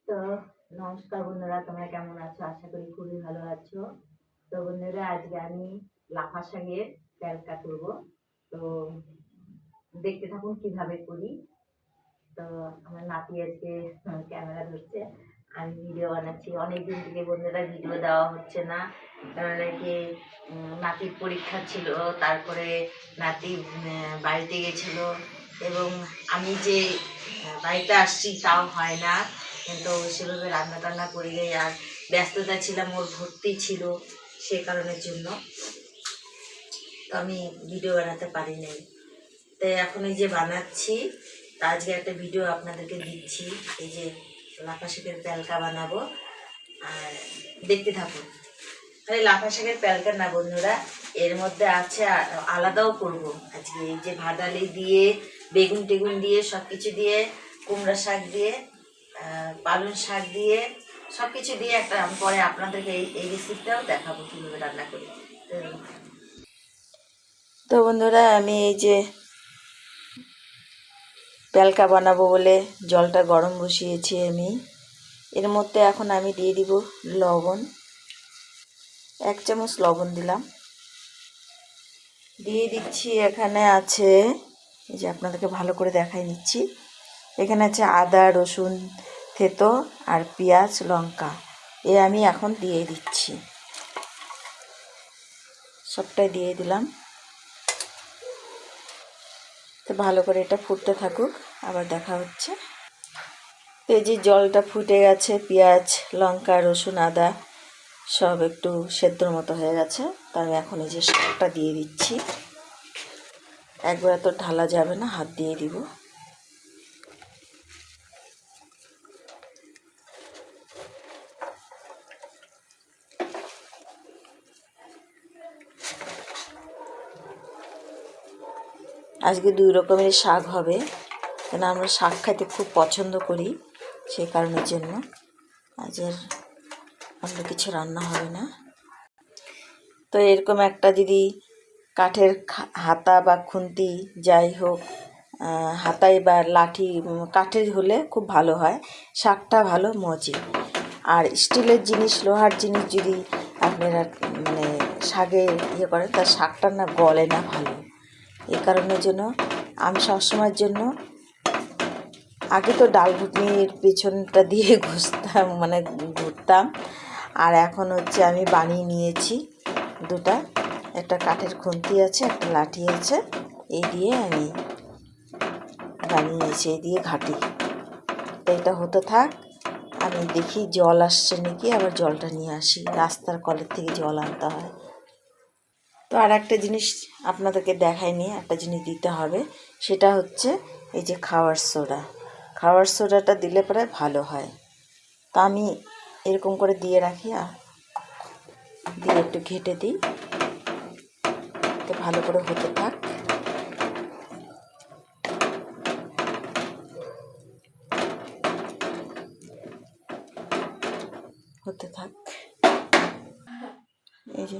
তো নমস্কার বন্ধুরা, তোমরা কেমন আছো? আশা করি খুবই ভালো আছো। তো বন্ধুরা, আজকে আমি লাফা শাকের তরকা করব। তো দেখতে থাকুন কিভাবে করি। তো আমার নাতি আজকে ক্যামেরা ধরছে, আমি ভিডিও বানাচ্ছি। অনেকদিন থেকে বন্ধুরা ভিডিও দেওয়া হচ্ছে না, কারণ নাকি নাতির পরীক্ষা ছিল, তারপরে নাতি বাড়িতে গেছিল, এবং আমি যে বাড়িতে আসছি তাও হয় না, কিন্তু সেভাবে রান্না টান্না করি যাই। আর ব্যস্ততা ছিলাম, ওর ভর্তি ছিল, সে কারণের জন্য তো আমি ভিডিও বানাতে পারি নাই। তাই এখন এই যে বানাচ্ছি, তা আজকে একটা ভিডিও আপনাদেরকে দিচ্ছি। এই যে লাফা শাকের প্যালকা বানাবো, আর দেখতে থাকুন। তাহলে লাফা শাকের প্যালকা না বন্ধুরা, এর মধ্যে আছে আলাদাও করব আজকে। এই যে ভাদালি দিয়ে, বেগুন টেগুন দিয়ে, সব কিছু দিয়ে, কুমড়া শাক দিয়ে, পালং শাক দিয়ে, সব কিছু দিয়ে একটা পরে আপনাদেরকে এই রেসিপিটাও দেখাবো কীভাবে রান্না করি। তো বন্ধুরা, আমি এই যে প্যালকা বানাবো বলে জলটা গরম বসিয়েছি আমি। এর মধ্যে এখন আমি দিয়ে দিব লবণ, 1 চামচ লবণ দিলাম। দিয়ে দিচ্ছি, এখানে আছে, এই যে আপনাদেরকে ভালো করে দেখাই নিচ্ছি, এখানে আছে আদা রসুন থেতো আর পেঁয়াজ লঙ্কা। আমি এখন দিয়ে দিচ্ছি, সবটাই দিয়ে দিলাম। তো ভালো করে এটা ফুটতে থাকুক, আবার দেখা হচ্ছে। এই যে জলটা ফুটে গেছে, পেঁয়াজ লঙ্কা রসুন আদা সব একটু সেদ্ধর মতো হয়ে গেছে। তো আমি এখন এই যে শাকটা দিয়ে দিচ্ছি। একবার তো ঢালা যাবে না, হাত দিয়ে দিব। আজকে 2 রকমের শাক হবে, কেন আমরা শাক খাইতে খুব পছন্দ করি, সেই কারণের জন্য আজ আর অন্য কিছু রান্না হবে না। তো এরকম একটা যদি কাঠের হাতা বা খুন্তি যাই হোক, হাতায় বা লাঠি, কাঠের হলে খুব ভালো হয়, শাকটা ভালো মজে। আর স্টিলের জিনিস লোহার জিনিস যদি আপনারা মানে শাকে ইয়ে করেন, তার শাকটা না গলে না ভালো। এই কারণের জন্য আমি সবসময়ের জন্য আগে তো ডাল ঘুটনির পেছনটা দিয়ে ঘষতাম, মানে ঘুরতাম। আর এখন হচ্ছে আমি বানিয়ে নিয়েছি দুটা, একটা কাঠের খুন্তি আছে, একটা লাঠি আছে, এই দিয়ে আমি বানিয়ে নিয়েছি, এই দিয়ে ঘাটি। তো এটা হতে থাক, আমি দেখি জল আসছে নাকি, আবার জলটা নিয়ে আসি। রাস্তার কলের থেকে জল আনতে হয়। তো আর একটা জিনিস আপনাদেরকে দেখাইনি, একটা জিনিস দিতে হবে, সেটা হচ্ছে এই যে খাওয়ার সোডা। খাওয়ার সোডাটা দিলে পরে ভালো হয়। তা আমি এরকম করে দিয়ে রাখি, আর দিয়ে একটু ঘেটে দিই। তো ভালো করে হতে থাক। হতে থাক, এই যে